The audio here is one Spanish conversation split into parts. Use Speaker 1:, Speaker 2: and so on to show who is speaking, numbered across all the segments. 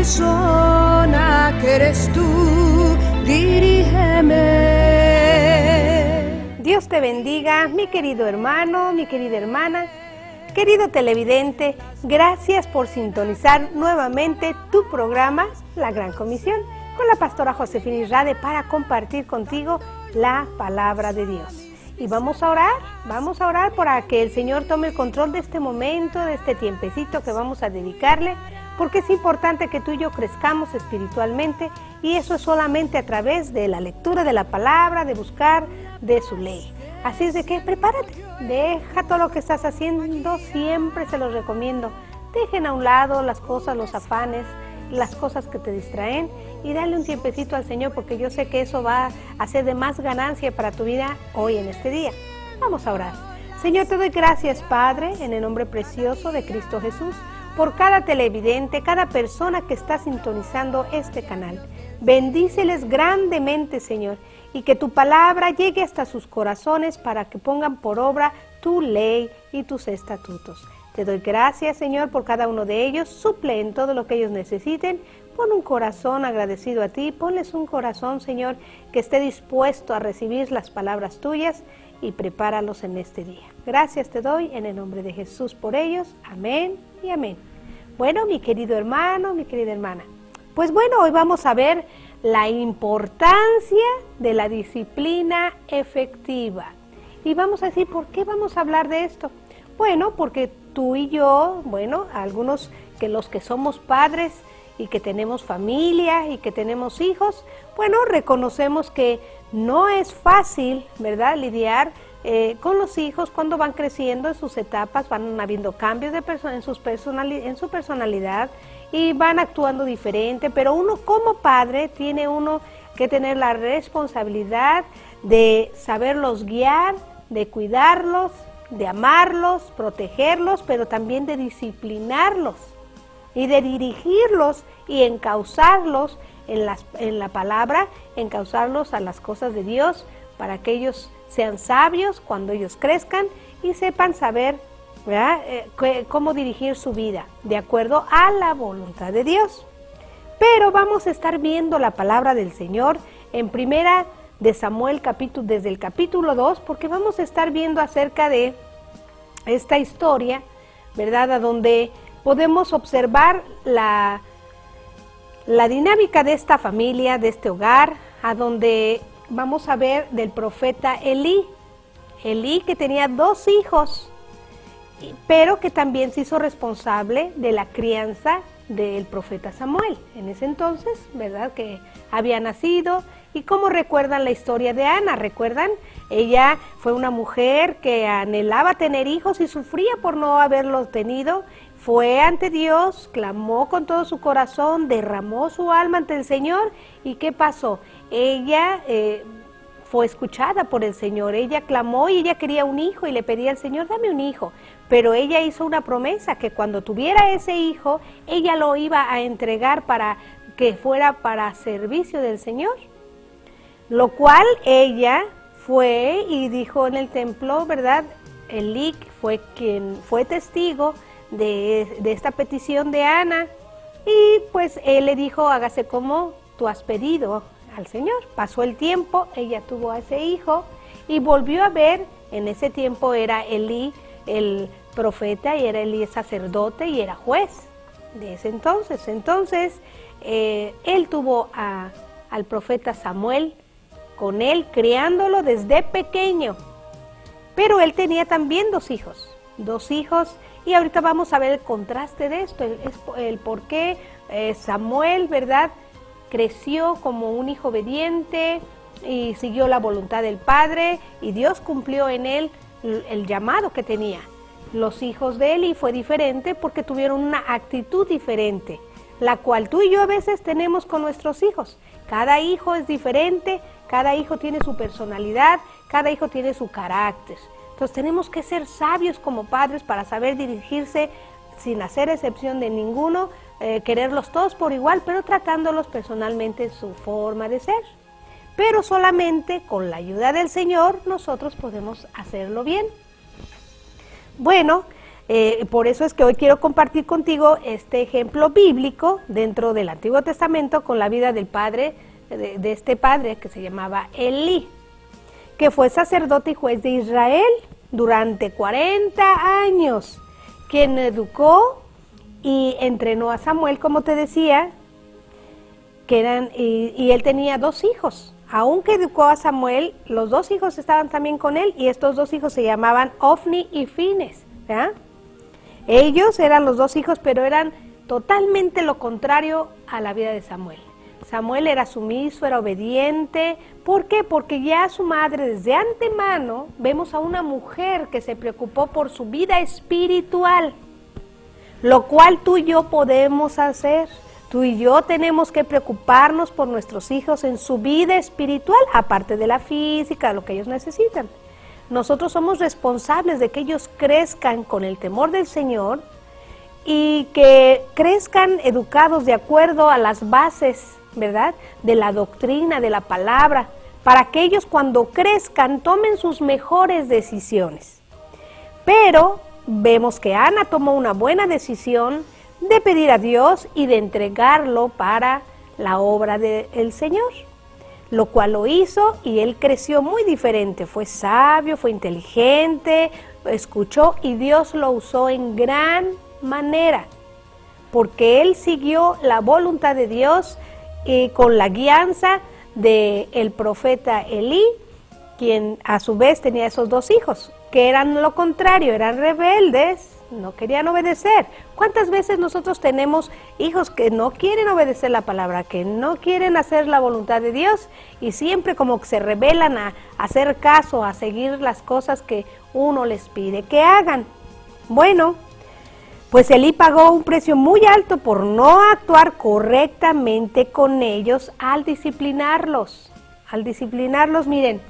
Speaker 1: persona que eres tú, dirígeme.
Speaker 2: Dios te bendiga, mi querido hermano, mi querida hermana, querido televidente, gracias por sintonizar nuevamente tu programa, La Gran Comisión, con la pastora Josefina Irrade para compartir contigo la palabra de Dios. Y vamos a orar para que el Señor tome el control de este momento, de este tiempecito que vamos a dedicarle, porque es importante que tú y yo crezcamos espiritualmente, y eso es solamente a través de la lectura de la palabra, de buscar de su ley. Así es de que prepárate, deja todo lo que estás haciendo, siempre se los recomiendo. Dejen a un lado las cosas, los afanes, las cosas que te distraen, y dale un tiempecito al Señor, porque yo sé que eso va a ser de más ganancia para tu vida hoy en este día. Vamos a orar. Señor, te doy gracias, Padre, en el nombre precioso de Cristo Jesús, por cada televidente, cada persona que está sintonizando este canal. Bendíceles grandemente, Señor, y que tu palabra llegue hasta sus corazones para que pongan por obra tu ley y tus estatutos. Te doy gracias, Señor, por cada uno de ellos. Suple en todo lo que ellos necesiten. Pon un corazón agradecido a ti. Ponles un corazón, Señor, que esté dispuesto a recibir las palabras tuyas, y prepáralos en este día. Gracias te doy en el nombre de Jesús por ellos. Amén y amén. Bueno, mi querido hermano, mi querida hermana, pues bueno, hoy vamos a ver la importancia de la disciplina efectiva. Y vamos a decir, ¿por qué vamos a hablar de esto? Bueno, porque tú y yo, bueno, algunos que los que somos padres y que tenemos familia y que tenemos hijos, bueno, reconocemos que no es fácil, ¿verdad?, lidiar con los hijos cuando van creciendo en sus etapas, van habiendo cambios en su personalidad y van actuando diferente, pero uno como padre tiene uno que tener la responsabilidad de saberlos guiar, de cuidarlos, de amarlos, protegerlos, pero también de disciplinarlos y de dirigirlos y encauzarlos en la palabra, encauzarlos a las cosas de Dios, para que ellos sean sabios cuando ellos crezcan y sepan saber, ¿verdad?, cómo dirigir su vida de acuerdo a la voluntad de Dios. Pero vamos a estar viendo la palabra del Señor en Primera de Samuel, desde el capítulo 2, porque vamos a estar viendo acerca de esta historia, ¿verdad?, a donde podemos observar la dinámica de esta familia, de este hogar, a donde vamos a ver del profeta Elí que tenía 2 hijos, pero que también se hizo responsable de la crianza del profeta Samuel. En ese entonces, ¿verdad?, que había nacido. ¿Y cómo recuerdan la historia de Ana? ¿Recuerdan? Ella fue una mujer que anhelaba tener hijos y sufría por no haberlos tenido. Fue ante Dios, clamó con todo su corazón, derramó su alma ante el Señor. ¿Y qué pasó? Ella fue escuchada por el Señor. Ella clamó y ella quería un hijo y le pedía al Señor, dame un hijo. Pero ella hizo una promesa que cuando tuviera ese hijo, ella lo iba a entregar para que fuera para servicio del Señor. Lo cual ella fue y dijo en el templo, ¿verdad? Elí fue quien fue testigo de esta petición de Ana, y pues él le dijo, hágase como tú has pedido al Señor. Pasó el tiempo, ella tuvo a ese hijo y volvió a ver. En ese tiempo era Elí el profeta y era Elí el sacerdote y era juez de ese entonces. Entonces él tuvo al profeta Samuel con él, criándolo desde pequeño, pero él tenía también 2 hijos, y ahorita vamos a ver el contraste de esto, el por qué Samuel, ¿verdad?, creció como un hijo obediente y siguió la voluntad del Padre, y Dios cumplió en él el llamado que tenía. Los hijos de Eli fue diferente porque tuvieron una actitud diferente, la cual tú y yo a veces tenemos con nuestros hijos. Cada hijo es diferente, cada hijo tiene su personalidad, cada hijo tiene su carácter. Entonces tenemos que ser sabios como padres para saber dirigirse sin hacer excepción de ninguno, quererlos todos por igual, pero tratándolos personalmente en su forma de ser. Pero solamente con la ayuda del Señor nosotros podemos hacerlo bien. Bueno, Por eso es que hoy quiero compartir contigo este ejemplo bíblico dentro del Antiguo Testamento con la vida del padre, de este padre que se llamaba Elí, que fue sacerdote y juez de Israel durante 40 años, quien educó y entrenó a Samuel, como te decía, y él tenía 2 hijos. Aunque educó a Samuel, los 2 hijos estaban también con él, y estos 2 hijos se llamaban Ofni y Fines, ¿verdad? Ellos eran los 2 hijos, pero eran totalmente lo contrario a la vida de Samuel. Samuel era sumiso, era obediente. ¿Por qué? Porque ya su madre, desde antemano, vemos a una mujer que se preocupó por su vida espiritual, lo cual tú y yo podemos hacer. Tú y yo tenemos que preocuparnos por nuestros hijos en su vida espiritual, aparte de la física, lo que ellos necesitan. Nosotros somos responsables de que ellos crezcan con el temor del Señor y que crezcan educados de acuerdo a las bases, ¿verdad?, de la doctrina, de la palabra, para que ellos cuando crezcan tomen sus mejores decisiones. Pero vemos que Ana tomó una buena decisión de pedir a Dios y de entregarlo para la obra del Señor, lo cual lo hizo, y él creció muy diferente. Fue sabio, fue inteligente, escuchó, y Dios lo usó en gran manera, porque él siguió la voluntad de Dios y con la guianza del profeta Elí, quien a su vez tenía esos 2 hijos, que eran lo contrario, eran rebeldes, no querían obedecer. ¿Cuántas veces nosotros tenemos hijos que no quieren obedecer la palabra, que no quieren hacer la voluntad de Dios, y siempre como que se rebelan a hacer caso, a seguir las cosas que uno les pide que hagan? Bueno, pues Elí pagó un precio muy alto por no actuar correctamente con ellos al disciplinarlos. Miren,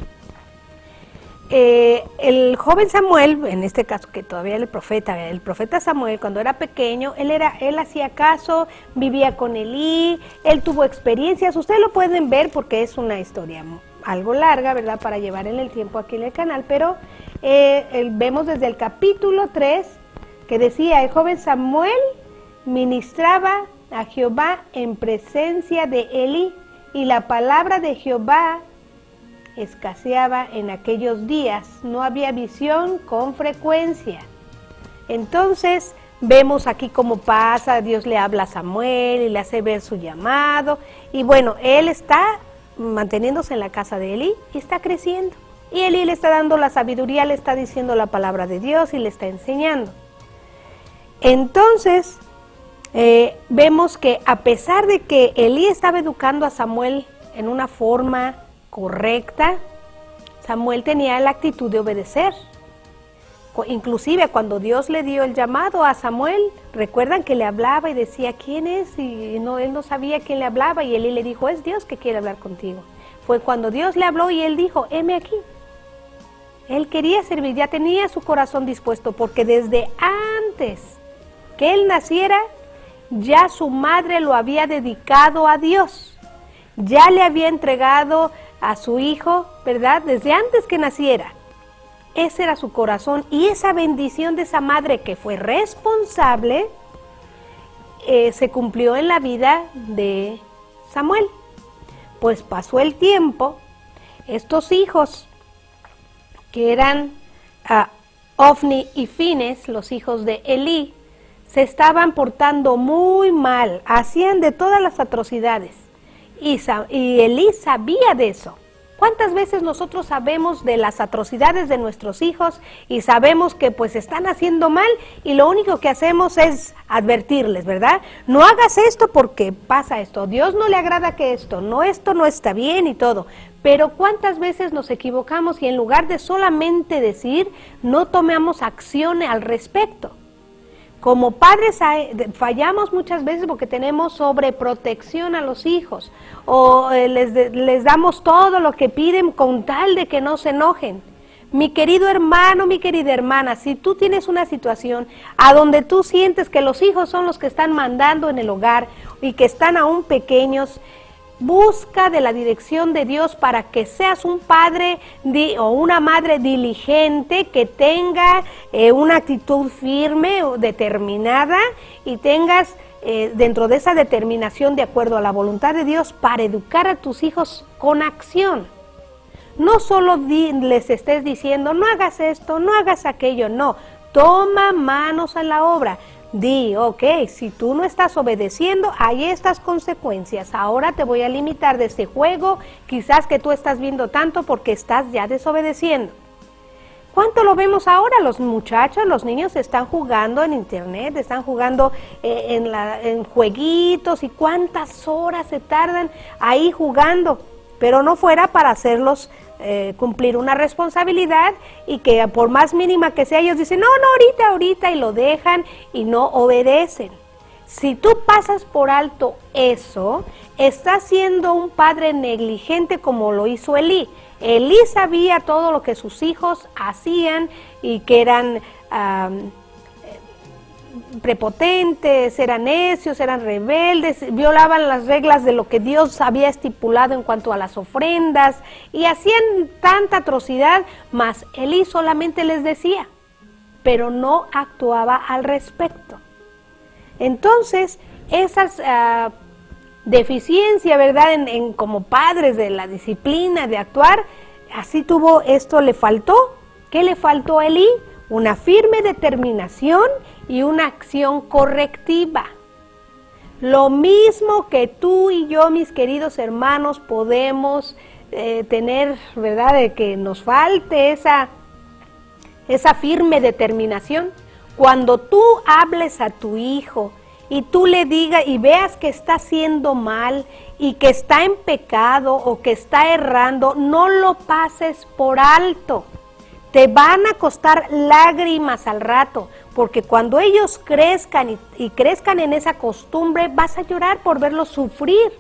Speaker 2: el joven Samuel, en este caso que todavía el profeta Samuel, cuando era pequeño, él hacía caso, vivía con Elí, él tuvo experiencias. Ustedes lo pueden ver porque es una historia algo larga, ¿verdad?, para llevar en el tiempo aquí en el canal, pero vemos desde el capítulo 3 que decía: el joven Samuel ministraba a Jehová en presencia de Elí, y la palabra de Jehová escaseaba en aquellos días, no había visión con frecuencia. Entonces vemos aquí cómo pasa, Dios le habla a Samuel y le hace ver su llamado, y bueno, él está manteniéndose en la casa de Elí y está creciendo, y Elí le está dando la sabiduría, le está diciendo la palabra de Dios y le está enseñando. Entonces vemos que a pesar de que Elí estaba educando a Samuel en una forma correcta, Samuel tenía la actitud de obedecer. Inclusive cuando Dios le dio el llamado a Samuel, recuerdan que le hablaba y decía: ¿quién es? Y él no sabía quién le hablaba, y Elí le dijo: es Dios que quiere hablar contigo. Fue cuando Dios le habló y él dijo: heme aquí. Él quería servir, ya tenía su corazón dispuesto, porque desde antes que él naciera, ya su madre lo había dedicado a Dios. Ya le había entregado a su hijo, ¿verdad?, desde antes que naciera. Ese era su corazón, y esa bendición de esa madre que fue responsable se cumplió en la vida de Samuel. Pues pasó el tiempo, estos hijos que eran Ofni y Fines, los hijos de Elí, se estaban portando muy mal, hacían de todas las atrocidades, y Elí sabía de eso. ¿Cuántas veces nosotros sabemos de las atrocidades de nuestros hijos y sabemos que pues están haciendo mal, y lo único que hacemos es advertirles, ¿verdad? No hagas esto porque pasa esto, Dios no le agrada que esto no está bien y todo. Pero ¿cuántas veces nos equivocamos y en lugar de solamente decir, no tomamos acción al respecto? Como padres fallamos muchas veces porque tenemos sobreprotección a los hijos, o les damos todo lo que piden con tal de que no se enojen. Mi querido hermano, mi querida hermana, si tú tienes una situación a donde tú sientes que los hijos son los que están mandando en el hogar y que están aún pequeños, Busca de la dirección de Dios para que seas un padre o una madre diligente, que tenga una actitud firme, determinada, y tengas dentro de esa determinación, de acuerdo a la voluntad de Dios, para educar a tus hijos con acción. No solo les estés diciendo, no hagas esto, no hagas aquello, no. Toma manos a la obra. Di, ok, si tú no estás obedeciendo, hay estas consecuencias. Ahora te voy a limitar de este juego, quizás que tú estás viendo tanto porque estás ya desobedeciendo. ¿Cuánto lo vemos ahora? Los muchachos, los niños están jugando en internet, están jugando en jueguitos, y cuántas horas se tardan ahí jugando, pero no fuera para hacerlos cumplir una responsabilidad, y que por más mínima que sea, ellos dicen, no, ahorita, y lo dejan y no obedecen. Si tú pasas por alto eso, estás siendo un padre negligente, como lo hizo Elí. Elí sabía todo lo que sus hijos hacían, y que eran prepotentes, eran necios, eran rebeldes, violaban las reglas de lo que Dios había estipulado en cuanto a las ofrendas, y hacían tanta atrocidad, mas Elí solamente les decía, pero no actuaba al respecto. Entonces, esas deficiencias, ¿verdad?, en como padres, de la disciplina, de actuar, así tuvo, esto le faltó. ¿Qué le faltó a Elí? Una firme determinación y una acción correctiva. Lo mismo que tú y yo, mis queridos hermanos, podemos tener, ¿verdad?, de que nos falte esa firme determinación. Cuando tú hables a tu hijo y tú le digas y veas que está haciendo mal y que está en pecado o que está errando, no lo pases por alto. Te van a costar lágrimas al rato, porque cuando ellos crezcan y crezcan en esa costumbre, vas a llorar por verlos sufrir,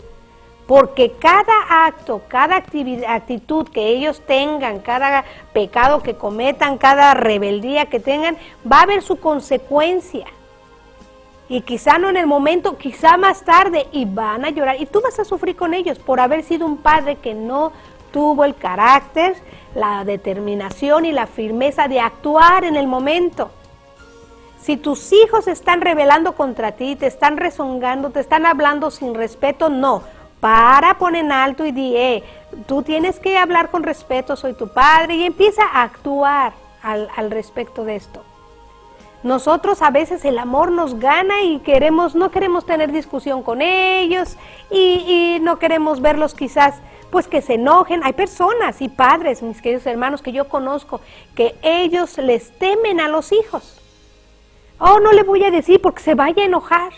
Speaker 2: porque cada acto, cada actitud que ellos tengan, cada pecado que cometan, cada rebeldía que tengan, va a haber su consecuencia. Y quizá no en el momento, quizá más tarde, y van a llorar, y tú vas a sufrir con ellos por haber sido un padre que no tuvo el carácter, la determinación y la firmeza de actuar en el momento. Si tus hijos están rebelando contra ti, te están rezongando, te están hablando sin respeto, no. Pon en alto y di, tú tienes que hablar con respeto, soy tu padre, y empieza a actuar al respecto de esto. Nosotros a veces el amor nos gana y no queremos tener discusión con ellos, y no queremos verlos quizás pues que se enojen. Hay personas y padres, mis queridos hermanos, que yo conozco, que ellos les temen a los hijos. Oh, no le voy a decir porque se vaya a enojar.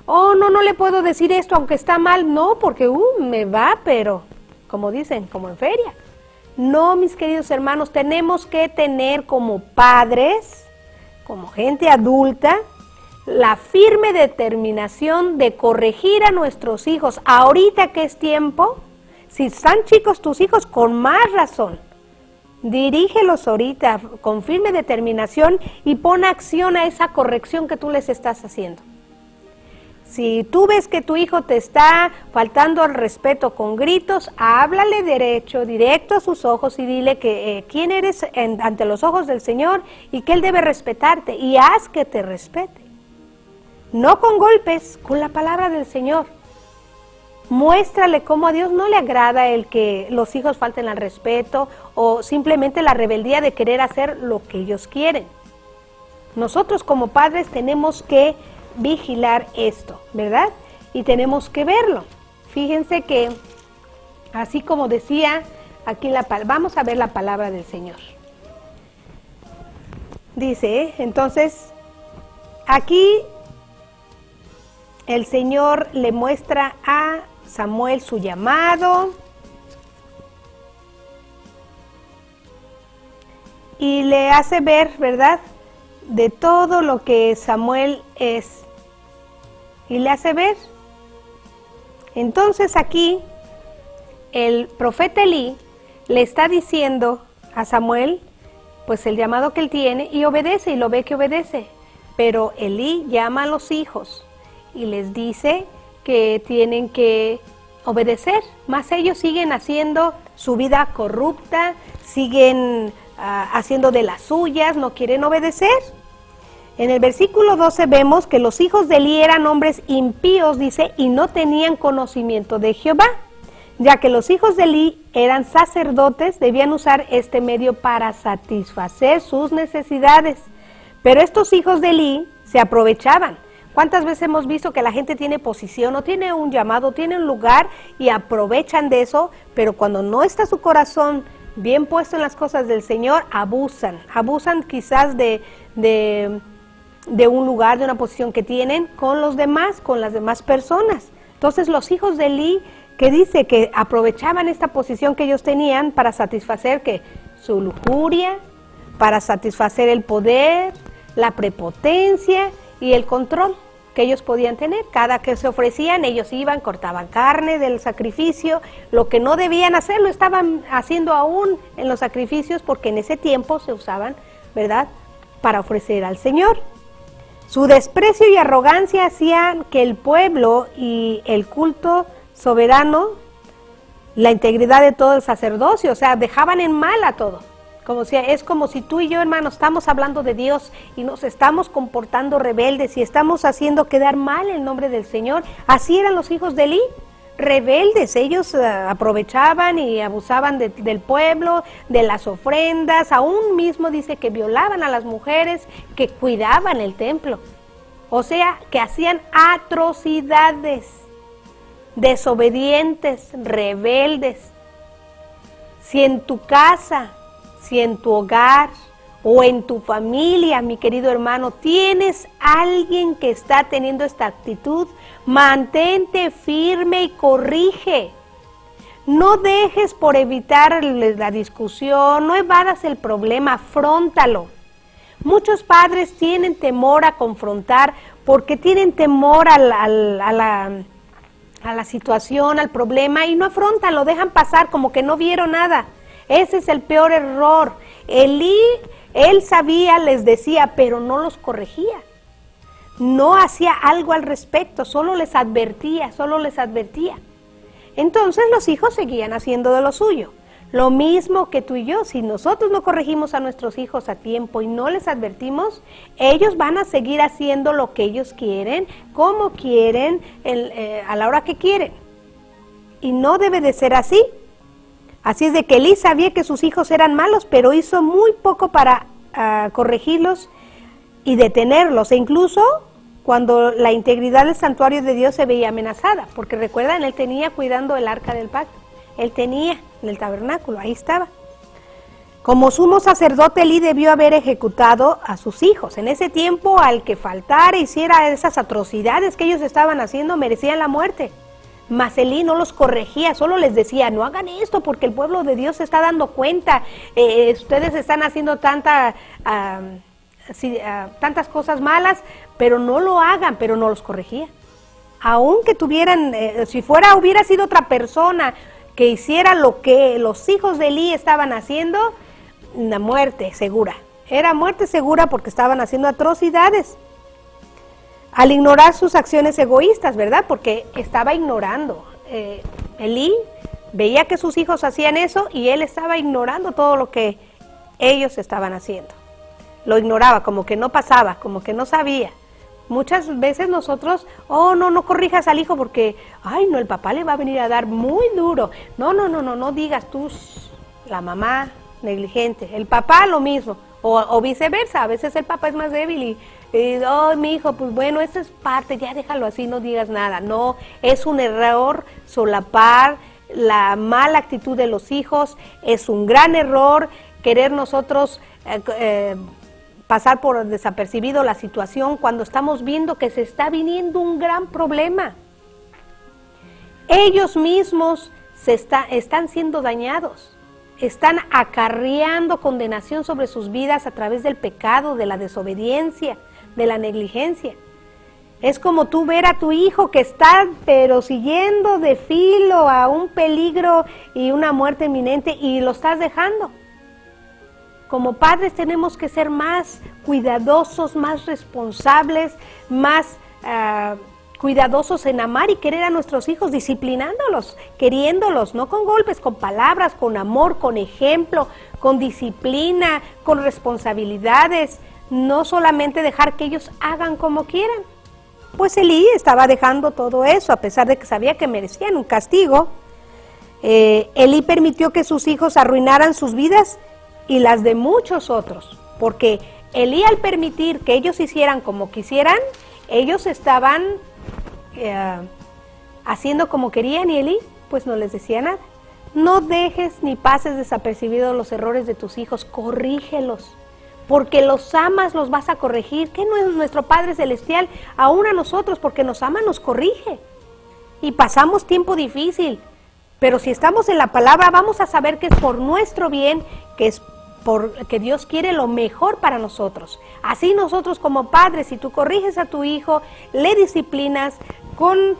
Speaker 2: Oh, no le puedo decir esto aunque está mal. No, porque me va, pero como dicen, como en feria. No, mis queridos hermanos, tenemos que tener como padres, como gente adulta, la firme determinación de corregir a nuestros hijos. Ahorita que es tiempo, si están chicos tus hijos, con más razón, dirígelos ahorita con firme determinación y pon acción a esa corrección que tú les estás haciendo. Si tú ves que tu hijo te está faltando al respeto con gritos, háblale directo a sus ojos y dile que quién eres ante los ojos del Señor y que Él debe respetarte, y haz que te respete. No con golpes, con la palabra del Señor. Muéstrale cómo a Dios no le agrada el que los hijos falten al respeto o simplemente la rebeldía de querer hacer lo que ellos quieren. Nosotros como padres tenemos que vigilar esto, ¿verdad? Y tenemos que verlo. Fíjense que, así como decía aquí, vamos a ver la palabra del Señor. Dice, entonces, aquí el Señor le muestra a Samuel su llamado y le hace ver, ¿verdad?, de todo lo que Samuel es, y le hace ver. Entonces aquí el profeta Elí le está diciendo a Samuel pues el llamado que él tiene, y obedece, y lo ve que obedece. Pero Elí llama a los hijos y les dice que tienen que obedecer, más ellos siguen haciendo su vida corrupta, siguen haciendo de las suyas, no quieren obedecer. En el versículo 12 vemos que los hijos de Elí eran hombres impíos, dice, y no tenían conocimiento de Jehová, ya que los hijos de Elí eran sacerdotes, debían usar este medio para satisfacer sus necesidades. Pero estos hijos de Elí se aprovechaban. ¿Cuántas veces hemos visto que la gente tiene posición o tiene un llamado, tiene un lugar y aprovechan de eso, pero cuando no está su corazón bien puesto en las cosas del Señor, abusan quizás de un lugar, de una posición que tienen con los demás, con las demás personas? Entonces los hijos de Elí, que dice que aprovechaban esta posición que ellos tenían para satisfacer que su lujuria, para satisfacer el poder, la prepotencia y el control que ellos podían tener. Cada que se ofrecían, ellos iban, cortaban carne del sacrificio, lo que no debían hacer, lo estaban haciendo aún en los sacrificios, porque en ese tiempo se usaban, ¿verdad?, para ofrecer al Señor. Su desprecio y arrogancia hacían que el pueblo y el culto soberano, la integridad de todo el sacerdocio, o sea, dejaban en mal a todo. Es como si tú y yo, hermanos, estamos hablando de Dios y nos estamos comportando rebeldes y estamos haciendo quedar mal el nombre del Señor. Así eran los hijos de Elí, rebeldes. Ellos aprovechaban y abusaban del pueblo, de las ofrendas. Aún mismo dice que violaban a las mujeres, que cuidaban el templo. O sea, que hacían atrocidades, desobedientes, rebeldes. Si en tu casa, si en tu hogar o en tu familia, mi querido hermano, tienes alguien que está teniendo esta actitud, mantente firme y corrige. No dejes por evitar la discusión, no evadas el problema, afróntalo. Muchos padres tienen temor a confrontar porque tienen temor a la situación, al problema, y no afrontan, lo dejan pasar como que no vieron nada. Ese es el peor error. Elí, él sabía, les decía, pero no los corregía. No hacía algo al respecto, solo les advertía. Entonces los hijos seguían haciendo de lo suyo. Lo mismo que tú y yo, si nosotros no corregimos a nuestros hijos a tiempo y no les advertimos, ellos van a seguir haciendo lo que ellos quieren, como quieren, a la hora que quieren. Y no debe de ser así. Así es de que Elí sabía que sus hijos eran malos, pero hizo muy poco para corregirlos y detenerlos. E incluso cuando la integridad del santuario de Dios se veía amenazada, porque recuerdan, él tenía cuidando el arca del pacto. Él tenía en el tabernáculo, ahí estaba. Como sumo sacerdote, Elí debió haber ejecutado a sus hijos. En ese tiempo, al que faltara, hiciera esas atrocidades que ellos estaban haciendo, merecían la muerte. Mas Elí no los corregía, solo les decía, no hagan esto porque el pueblo de Dios se está dando cuenta, ustedes están haciendo tantas cosas malas, pero no lo hagan, pero no los corregía. Aunque tuvieran, hubiera sido otra persona que hiciera lo que los hijos de Elí estaban haciendo, una muerte segura. Era muerte segura porque estaban haciendo atrocidades. Al ignorar sus acciones egoístas, ¿verdad? Porque estaba ignorando. Elí veía que sus hijos hacían eso y él estaba ignorando todo lo que ellos estaban haciendo. Lo ignoraba, como que no pasaba, como que no sabía. Muchas veces nosotros, no corrijas al hijo porque, no, el papá le va a venir a dar muy duro. No digas tú, la mamá negligente, el papá lo mismo, o viceversa. A veces el papá es más débil y mi hijo, pues bueno, eso es parte, ya déjalo así, no digas nada. No, es un error solapar la mala actitud de los hijos, es un gran error querer nosotros pasar por desapercibido la situación cuando estamos viendo que se está viniendo un gran problema. Ellos mismos están siendo dañados, están acarreando condenación sobre sus vidas a través del pecado, de la desobediencia, de la negligencia. Es como tú ver a tu hijo que está pero siguiendo de filo a un peligro y una muerte inminente y lo estás dejando. Como padres tenemos que ser más cuidadosos, más responsables, más cuidadosos en amar y querer a nuestros hijos, disciplinándolos, queriéndolos, no con golpes, con palabras, con amor, con ejemplo, con disciplina, con responsabilidades, no solamente dejar que ellos hagan como quieran. Pues Elí estaba dejando todo eso, a pesar de que sabía que merecían un castigo. Elí permitió que sus hijos arruinaran sus vidas y las de muchos otros, porque Elí, al permitir que ellos hicieran como quisieran, ellos estaban haciendo como querían, y Elí pues no les decía nada. No dejes ni pases desapercibidos los errores de tus hijos, corrígelos, porque los amas, los vas a corregir. Que no es nuestro Padre Celestial, aún a nosotros, porque nos ama, nos corrige. Y pasamos tiempo difícil, pero si estamos en la palabra, vamos a saber que es por nuestro bien, que es porque Dios quiere lo mejor para nosotros. Así nosotros como padres, si tú corriges a tu hijo, le disciplinas con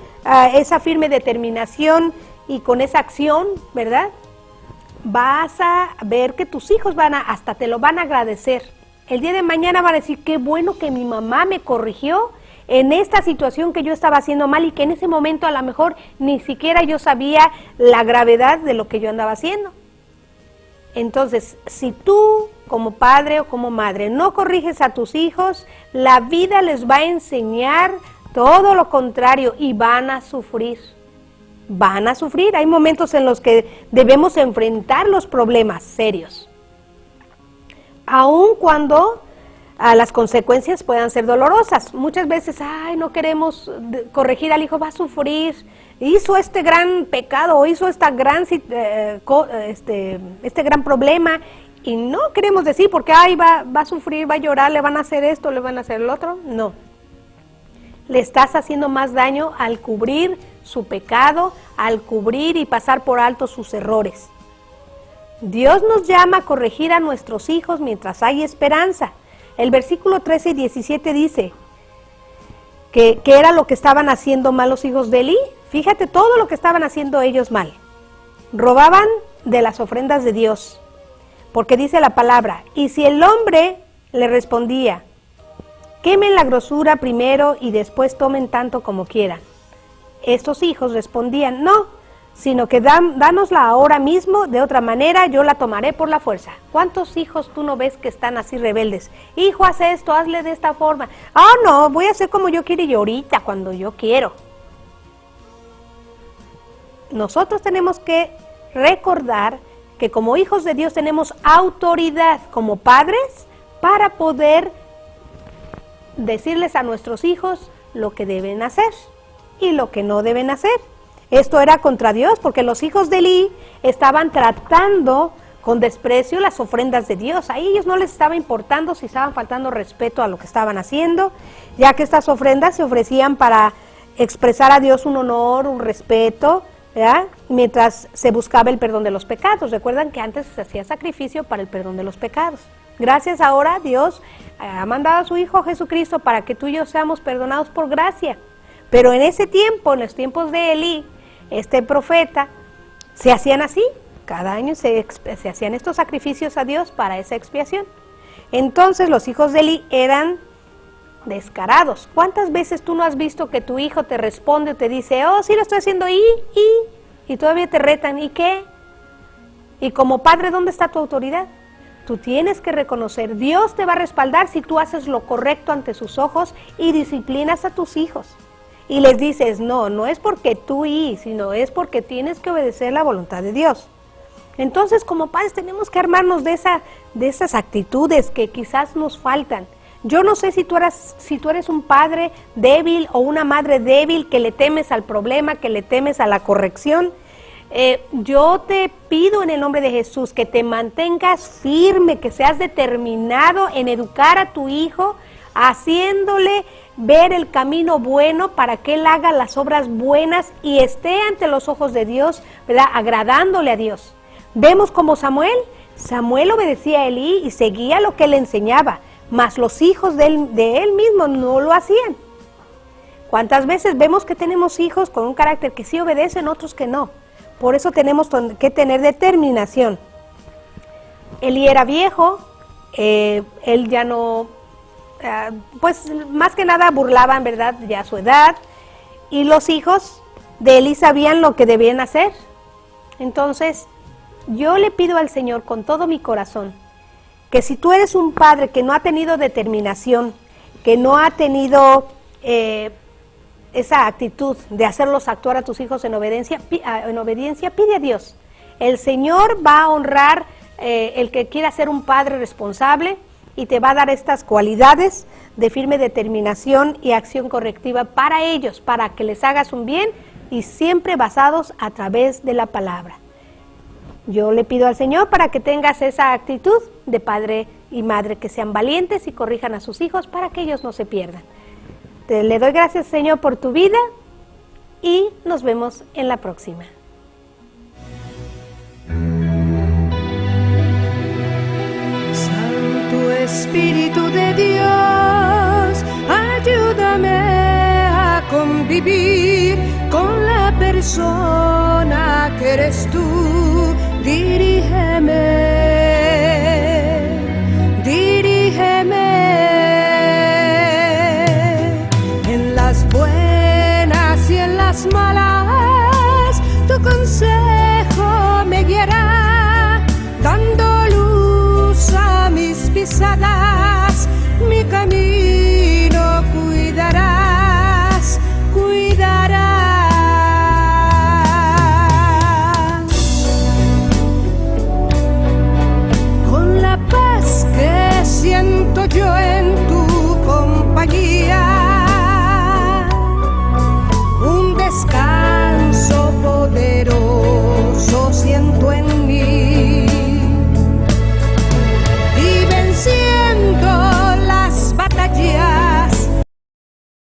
Speaker 2: esa firme determinación y con esa acción, ¿verdad? Vas a ver que tus hijos hasta te lo van a agradecer. El día de mañana van a decir, qué bueno que mi mamá me corrigió en esta situación que yo estaba haciendo mal y que en ese momento a lo mejor ni siquiera yo sabía la gravedad de lo que yo andaba haciendo. Entonces, si tú como padre o como madre no corriges a tus hijos, la vida les va a enseñar todo lo contrario y van a sufrir. Van a sufrir. Hay momentos en los que debemos enfrentar los problemas serios, aun cuando las consecuencias puedan ser dolorosas. Muchas veces, no queremos corregir al hijo, va a sufrir, hizo este gran pecado o hizo este gran problema, y no queremos decir porque va a sufrir, va a llorar, le van a hacer esto, le van a hacer el otro. No, le estás haciendo más daño al cubrir su pecado, al cubrir y pasar por alto sus errores. Dios nos llama a corregir a nuestros hijos mientras hay esperanza. El versículo 13 y 17 dice que era lo que estaban haciendo mal los hijos de Elí. Fíjate todo lo que estaban haciendo ellos mal. Robaban de las ofrendas de Dios, porque dice la palabra, y si el hombre le respondía, quemen la grosura primero y después tomen tanto como quieran. Estos hijos respondían, no, sino que dánosla ahora mismo, de otra manera yo la tomaré por la fuerza. ¿Cuántos hijos tú no ves que están así rebeldes? Hijo, haz esto, hazle de esta forma. No, voy a hacer como yo quiero y ahorita, cuando yo quiero. Nosotros tenemos que recordar que como hijos de Dios tenemos autoridad como padres para poder decirles a nuestros hijos lo que deben hacer y lo que no deben hacer. Esto era contra Dios, porque los hijos de Elí estaban tratando con desprecio las ofrendas de Dios. A ellos no les estaba importando si estaban faltando respeto a lo que estaban haciendo, ya que estas ofrendas se ofrecían para expresar a Dios un honor, un respeto, ¿verdad? Mientras se buscaba el perdón de los pecados. Recuerdan que antes se hacía sacrificio para el perdón de los pecados. Gracias, ahora Dios ha mandado a su Hijo Jesucristo para que tú y yo seamos perdonados por gracia. Pero en ese tiempo, en los tiempos de Elí, este profeta, se hacían así. Cada año se hacían estos sacrificios a Dios para esa expiación. Entonces los hijos de Elí eran descarados. ¿Cuántas veces tú no has visto que tu hijo te responde o te dice, sí lo estoy haciendo y todavía te retan? ¿Y qué? Y como padre, ¿dónde está tu autoridad? Tú tienes que reconocer, Dios te va a respaldar si tú haces lo correcto ante sus ojos y disciplinas a tus hijos. Y les dices, no es porque tú sino es porque tienes que obedecer la voluntad de Dios. Entonces, como padres tenemos que armarnos de esas actitudes que quizás nos faltan. Yo no sé si tú eres un padre débil o una madre débil que le temes al problema, que le temes a la corrección. Yo te pido en el nombre de Jesús que te mantengas firme, que seas determinado en educar a tu hijo, haciéndole ver el camino bueno para que él haga las obras buenas y esté ante los ojos de Dios, ¿verdad? Agradándole a Dios. Vemos como Samuel obedecía a Elí y seguía lo que él enseñaba, mas los hijos de él mismo no lo hacían. ¿Cuántas veces vemos que tenemos hijos con un carácter que sí obedecen, otros que no? Por eso tenemos que tener determinación. Elí era viejo, él ya no... pues más que nada burlaban, ¿verdad?, ya su edad, y los hijos de Eli sabían lo que debían hacer. Entonces, yo le pido al Señor con todo mi corazón que si tú eres un padre que no ha tenido determinación, que no ha tenido esa actitud de hacerlos actuar a tus hijos en obediencia, pide a Dios. El Señor va a honrar el que quiera ser un padre responsable y te va a dar estas cualidades de firme determinación y acción correctiva para ellos, para que les hagas un bien y siempre basados a través de la palabra. Yo le pido al Señor para que tengas esa actitud de padre y madre, que sean valientes y corrijan a sus hijos para que ellos no se pierdan. Le doy gracias, Señor, por tu vida y nos vemos en la próxima.
Speaker 1: Santo Espíritu de Dios, ayúdame a convivir con la persona que eres tú.